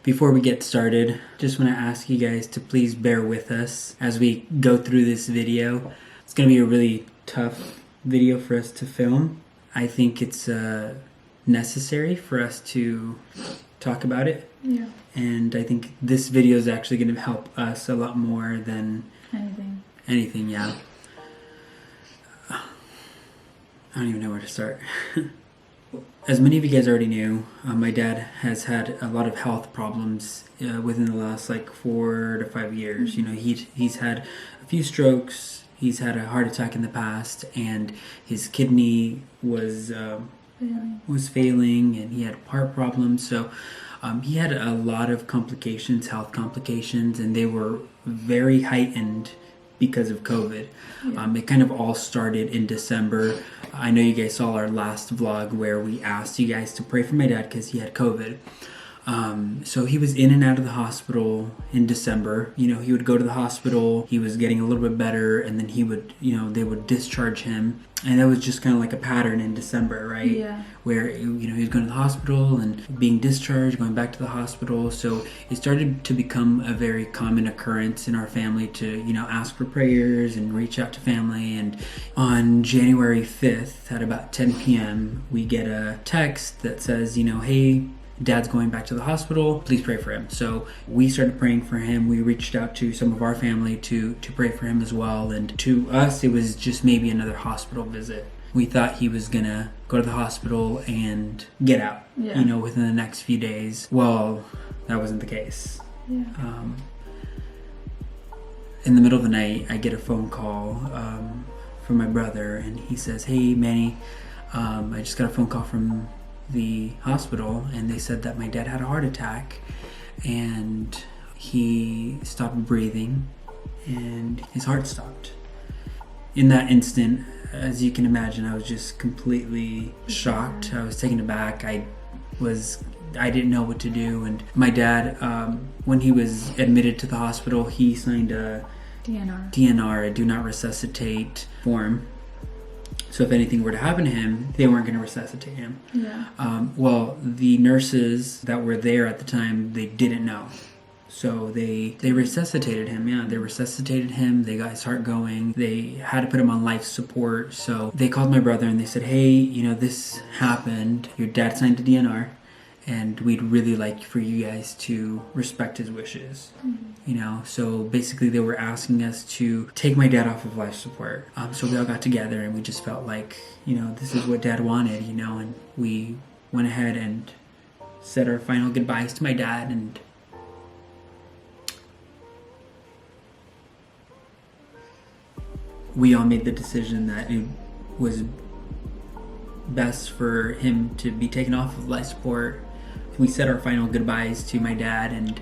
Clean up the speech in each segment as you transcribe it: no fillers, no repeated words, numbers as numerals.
Before we get started, just want to ask you guys to please bear with us as we go through this video. It's going to be a really tough video for us to film. I think it's necessary for us to talk about it. Yeah. And I think this video is actually going to help us a lot more than anything, yeah. I don't even know where to start. As many of you guys already knew, my dad has had a lot of health problems within the last 4 to 5 years. You know, he's had a few strokes, he's had a heart attack in the past, and his kidney was failing, and he had heart problems. So he had a lot of complications, health complications, and they were very heightened because of COVID. Yeah. It kind of all started in December. I know you guys saw our last vlog where we asked you guys to pray for my dad because he had COVID. So he was in and out of the hospital in December. You know, he would go to the hospital, he was getting a little bit better, and then he would, they would discharge him. And that was just kind of like a pattern in December, right? Yeah. Where, he was going to the hospital and being discharged, going back to the hospital. So it started to become a very common occurrence in our family to, ask for prayers and reach out to family. And on January 5th at about 10 p.m., we get a text that says, hey, Dad's going back to the hospital, please pray for him. So we started praying for him. We reached out to some of our family to pray for him as well. And to us, it was just maybe another hospital visit. We thought he was gonna go to the hospital and get out, within the next few days. Well, that wasn't the case. Yeah. In the middle of the night, I get a phone call from my brother, and he says, hey, Manny, I just got a phone call from the hospital, and they said that my dad had a heart attack and he stopped breathing and his heart stopped. In that instant, as you can imagine, I was just completely shocked. I was taken aback. I didn't know what to do. And my dad, when he was admitted to the hospital, he signed a DNR, a do not resuscitate form. So if anything were to happen to him, they weren't going to resuscitate him. Yeah. Well, the nurses that were there at the time, they didn't know. So they resuscitated him. Yeah, they resuscitated him. They got his heart going. They had to put him on life support. So they called my brother and they said, hey, this happened. Your dad signed a DNR. And we'd really like for you guys to respect his wishes. Mm-hmm. So basically they were asking us to take my dad off of life support. So we all got together and we just felt like, this is what Dad wanted, and we went ahead and said our final goodbyes to my dad. And we all made the decision that it was best for him to be taken off of life support. We said our final goodbyes to my dad, and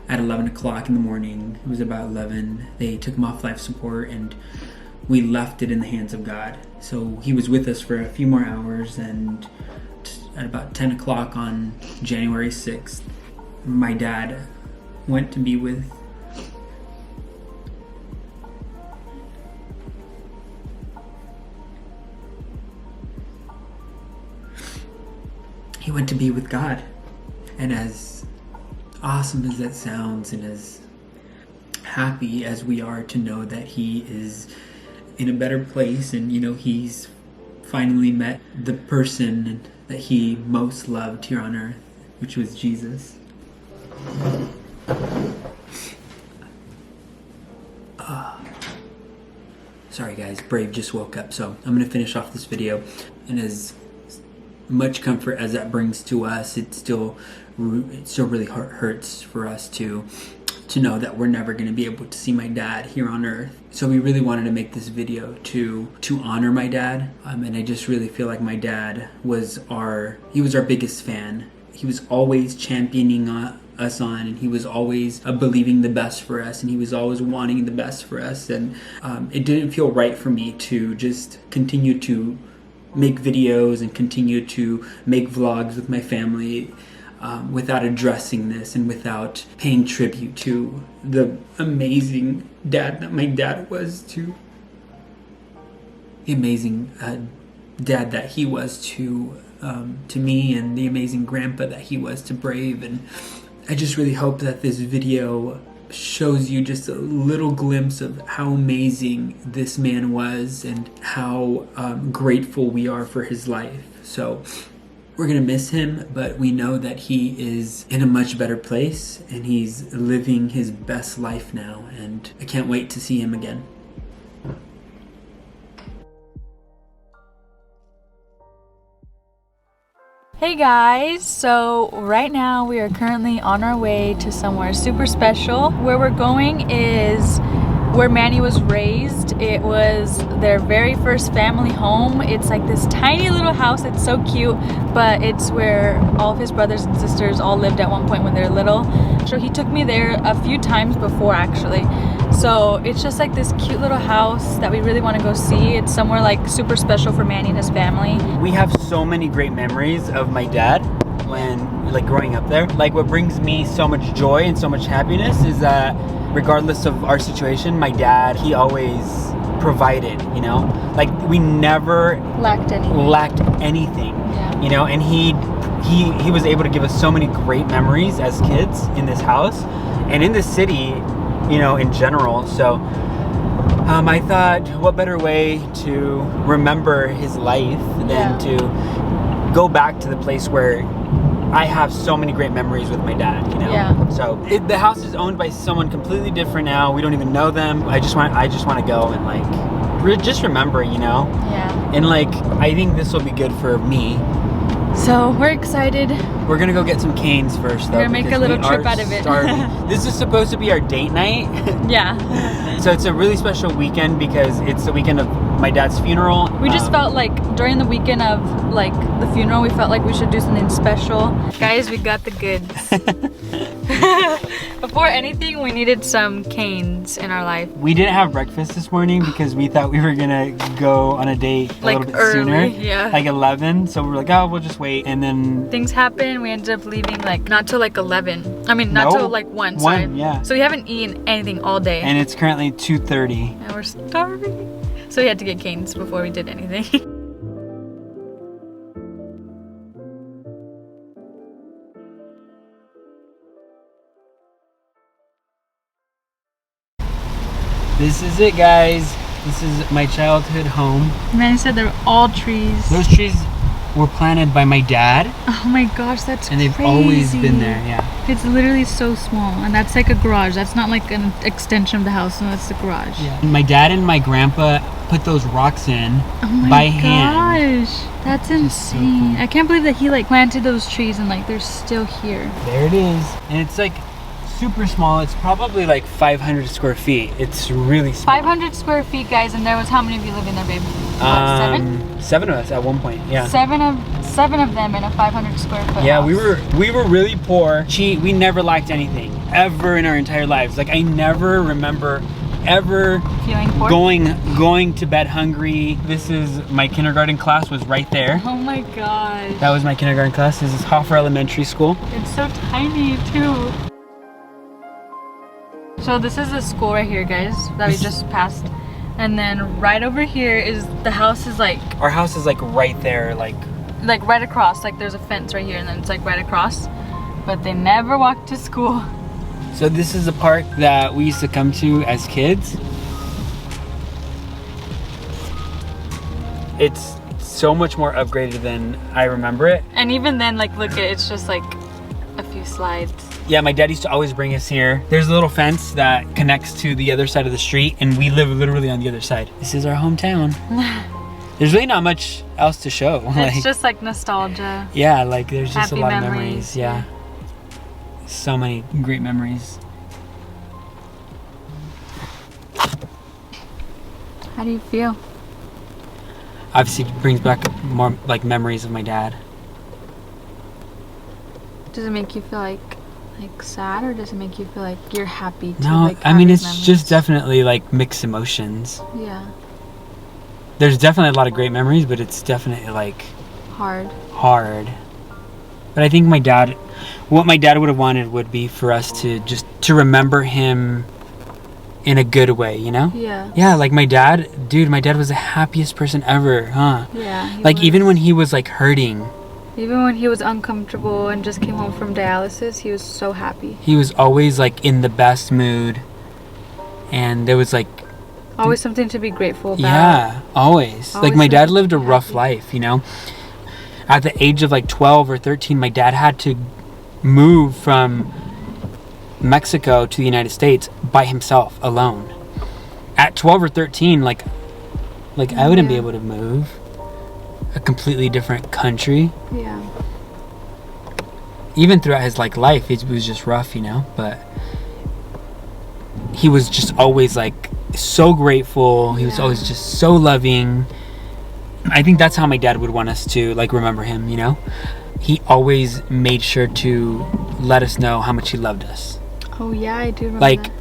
at 11 o'clock in the morning, it was about 11, they took him off life support, and we left it in the hands of God. So he was with us for a few more hours, and at about 10 o'clock on January 6th, my dad went to be with God. And as awesome as that sounds, and as happy as we are to know that he is in a better place, and he's finally met the person that he most loved here on earth, which was Jesus. Sorry guys, Brave just woke up, so I'm gonna finish off this video. And as much comfort as that brings to us, it still really hurts for us to know that we're never going to be able to see my dad here on earth. So we really wanted to make this video to honor my dad, and I just really feel like my dad was our biggest fan. He was always championing us on, and he was always believing the best for us, and he was always wanting the best for us. And it didn't feel right for me to just continue to make videos and continue to make vlogs with my family without addressing this and without paying tribute to the amazing dad that my dad was to the amazing dad that he was to me, and the amazing grandpa that he was to Brave. And I just really hope that this video shows you just a little glimpse of how amazing this man was and how grateful we are for his life. So we're gonna miss him, but we know that he is in a much better place and he's living his best life now, and I can't wait to see him again. Hey guys, so right now we are currently on our way to somewhere super special. Where we're going is where Manny was raised. It was their very first family home. It's like this tiny little house. It's so cute, but it's where all of his brothers and sisters all lived at one point when they were little. So he took me there a few times before actually. So it's just like this cute little house that we really want to go see. It's somewhere like super special for Manny and his family. We have so many great memories of my dad when like growing up there. Like what brings me so much joy and so much happiness is that regardless of our situation, my dad, he always provided, you know? Like we never Lacked anything. Yeah. You know, and he was able to give us so many great memories as kids in this house and in this city, you know, in general. So I thought, what better way to remember his life than to go back to the place where I have so many great memories with my dad, you know? Yeah. So the house is owned by someone completely different now. We don't even know them. I just want to go and like just remember, you know? Yeah. And like I think this will be good for me. So we're excited. We're gonna go get some canes first, though. We're gonna make a little trip out of it. This is supposed to be our date night. Yeah. So it's a really special weekend because it's the weekend of my dad's funeral. We just felt like during the weekend of like the funeral, we felt like we should do something special. Guys, we got the goods. Before anything, we needed some canes in our life. We didn't have breakfast this morning because we thought we were gonna go on a date a little bit sooner. Yeah. Like 11. So we were like, oh, we'll just wait. And then things happened. We ended up leaving like not till like 11. I mean, not till like 1. Sorry. 1, yeah. So we haven't eaten anything all day. And it's currently 2:30. And we're starving. So we had to get canes before we did anything. This is it, guys. This is my childhood home. Manny said they're all trees. Those trees were planted by my dad. Oh my gosh, that's and they've crazy. Always been there, yeah. It's literally so small, and that's like a garage. That's not like an extension of the house, no, that's the garage. Yeah. My dad and my grandpa put those rocks in by hand. Gosh, that's insane. So cool. I can't believe that he like planted those trees and like they're still here. There it is. And it's like super small. It's probably like 500 square feet. It's really small. 500 square feet, guys, and there was how many of you living there, babe? What, 7? 7 of us at one point, yeah. 7 of them in a 500 square foot Yeah, house. we were really poor. We never lacked anything ever in our entire lives. Like I never remember ever feeling poor? going to bed hungry. This is my kindergarten class was right there. Oh my gosh. That was my kindergarten class. This is Hoffer Elementary School. It's so tiny too. So this is the school right here, guys, that we just passed. And then right over here is the house is like... Our house is like right there, like right across. Like there's a fence right here and then it's like right across. But they never walked to school. So this is a park that we used to come to as kids. It's so much more upgraded than I remember it. And even then, like, look at it, it's just like a few slides. Yeah, my dad used to always bring us here. There's a little fence that connects to the other side of the street and we live literally on the other side. This is our hometown. There's really not much else to show. It's just like nostalgia. Yeah, like there's just Happy a lot memories. of memories. Yeah. So many great memories. How do you feel? Obviously it brings back more like memories of my dad. Does it make you feel like sad, or does it make you feel like you're happy to No, like I mean it's memories? just definitely like mixed emotions. Yeah. There's definitely a lot of great memories, but it's definitely like hard. But I think what my dad would have wanted would be for us to remember him in a good way, you know? Yeah. Yeah, like my dad was the happiest person ever, huh? Yeah. Like even when he was like hurting, Even when he was uncomfortable and just came home from dialysis, he was so happy. He was always like in the best mood, and there was like always something to be grateful about. Yeah, always. Like my dad lived a rough life, you know. At the age of like 12 or 13, my dad had to move from Mexico to the United States by himself, alone. At 12 or 13, like I wouldn't be able to move. A completely different country. Yeah. Even throughout his like life, it was just rough, you know. But he was just always like so grateful. He was always just so loving. I think that's how my dad would want us to like remember him, you know. He always made sure to let us know how much he loved us. Oh yeah, I do remember like that.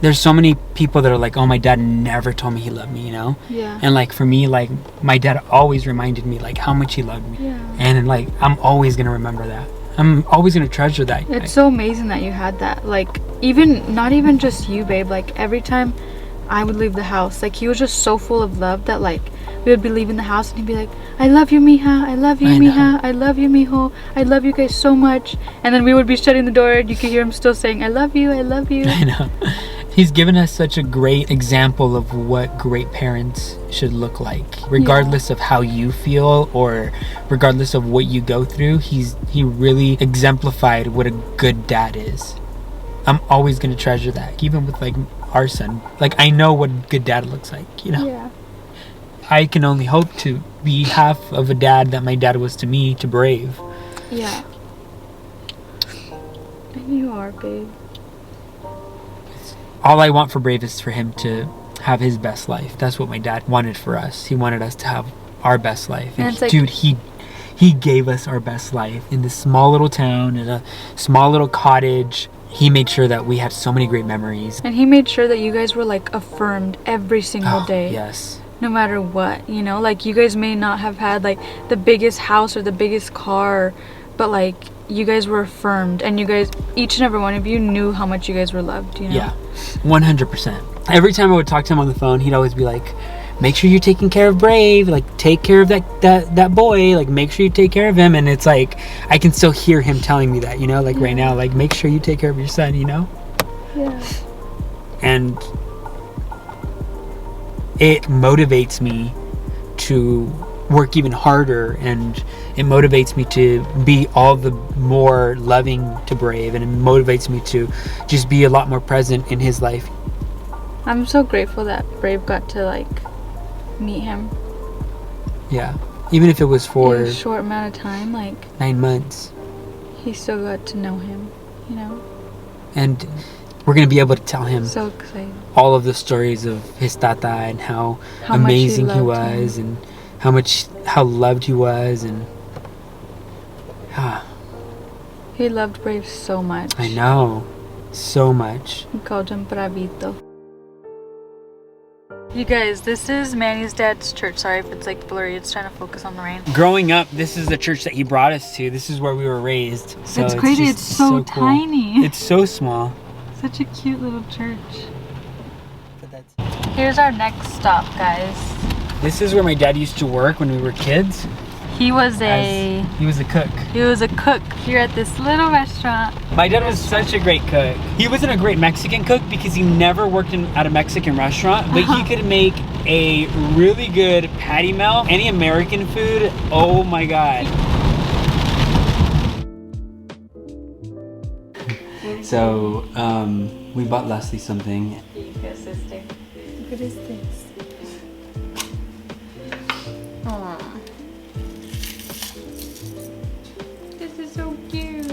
There's so many people that are like, oh, my dad never told me he loved me, you know. Yeah. And like for me, like my dad always reminded me like how much he loved me. Yeah. And like I'm always gonna remember that. I'm always gonna treasure that. It's so amazing that you had that. Like not even just you, babe, like every time I would leave the house, like he was just so full of love that like we would be leaving the house and he'd be like, I love you, mija, I love you, mija, I love you, mijo, I love you guys so much. And then we would be shutting the door and you could hear him still saying, I love you, I love you. I know. He's given us such a great example of what great parents should look like. Regardless of how you feel or regardless of what you go through, he really exemplified what a good dad is. I'm always going to treasure that, even with like our son. Like I know what a good dad looks like, you know. Yeah. I can only hope to be half of a dad that my dad was to me, to Brave. Yeah. And you are, babe. All I want for Brave is for him to have his best life. That's what my dad wanted for us. He wanted us to have our best life. And it's like, dude, he gave us our best life in this small little town, in a small little cottage. He made sure that we had so many great memories. And he made sure that you guys were like affirmed every single day. Yes. No matter what, you know, like you guys may not have had like the biggest house or the biggest car, but like you guys were affirmed and you guys, each and every one of you knew how much you guys were loved, you know? Yeah, 100%. Every time I would talk to him on the phone, he'd always be like, make sure you're taking care of Brave, like take care of that boy, like make sure you take care of him. And it's like I can still hear him telling me that, you know, like right now, like make sure you take care of your son, you know. Yeah. And it motivates me to work even harder, and it motivates me to be all the more loving to Brave, and it motivates me to just be a lot more present in his life. I'm so grateful that Brave got to like meet him. Yeah, even if it was for in a short amount of time, like 9 months, he still got to know him, you know. And we're gonna be able to tell him so excited all of the stories of his tata and how amazing he was him. And how loved he was. And he loved Brave so much. I know, so much. He called him Bravito. You guys, this is Manny's dad's church. Sorry if it's like blurry, it's trying to focus on the rain. Growing up, this is the church that he brought us to. This is where we were raised. So it's crazy, it's so cool. tiny. It's so small. Such a cute little church. Here's our next stop, guys. This is where my dad used to work when we were kids. He was a cook. He was a cook here at this little restaurant. My dad was such a great cook. He wasn't a great Mexican cook because he never worked at a Mexican restaurant, but he could make a really good patty melt. Any American food, oh my God. So, we bought Leslie something. What is this? Aww. This is so cute.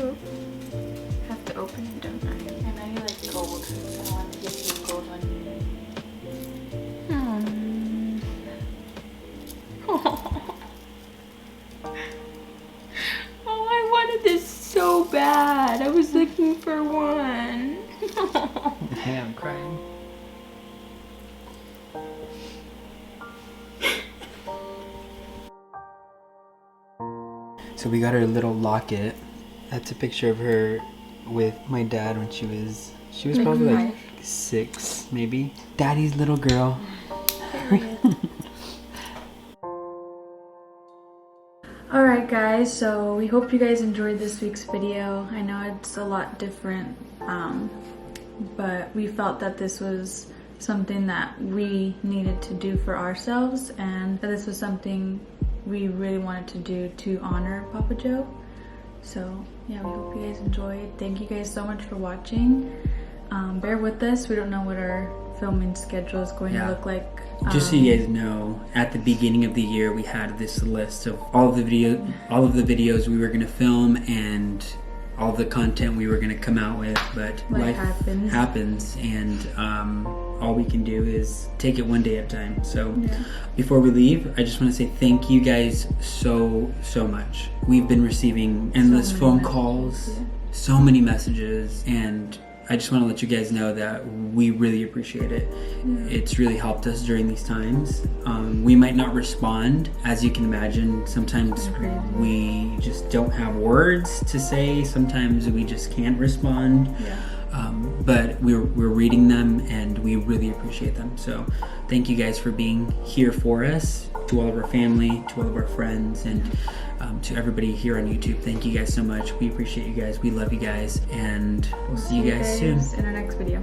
Have to open it, don't I? And I like gold since I want to give you gold on Oh, I wanted this so bad. I was looking for one. Yeah, I'm crying. So we got her a little locket. That's a picture of her with my dad when she was probably like 6, maybe. Daddy's little girl. Alright guys, so we hope you guys enjoyed this week's video. I know it's a lot different, but we felt that this was something that we needed to do for ourselves, and that this was something we really wanted to do to honor Papa Joe. So yeah, we hope you guys enjoyed. Thank you guys so much for watching. Bear with us, we don't know what our filming schedule is going to look like. Just so you guys know, at the beginning of the year we had this list of all of the videos we were going to film and all of the content we were going to come out with, but life happens, and all we can do is take it one day at a time. So before we leave, I just want to say thank you guys so much. We've been receiving endless phone calls, so many messages, and I just want to let you guys know that we really appreciate it. It's really helped us during these times. We might not respond, as you can imagine. Sometimes we just don't have words to say. Sometimes we just can't respond. But we're reading them, and we really appreciate them. So thank you guys for being here for us, to all of our family, to all of our friends, and to everybody here on YouTube. Thank you guys so much. We appreciate you guys. We love you guys, and we'll see you guys soon in our next video.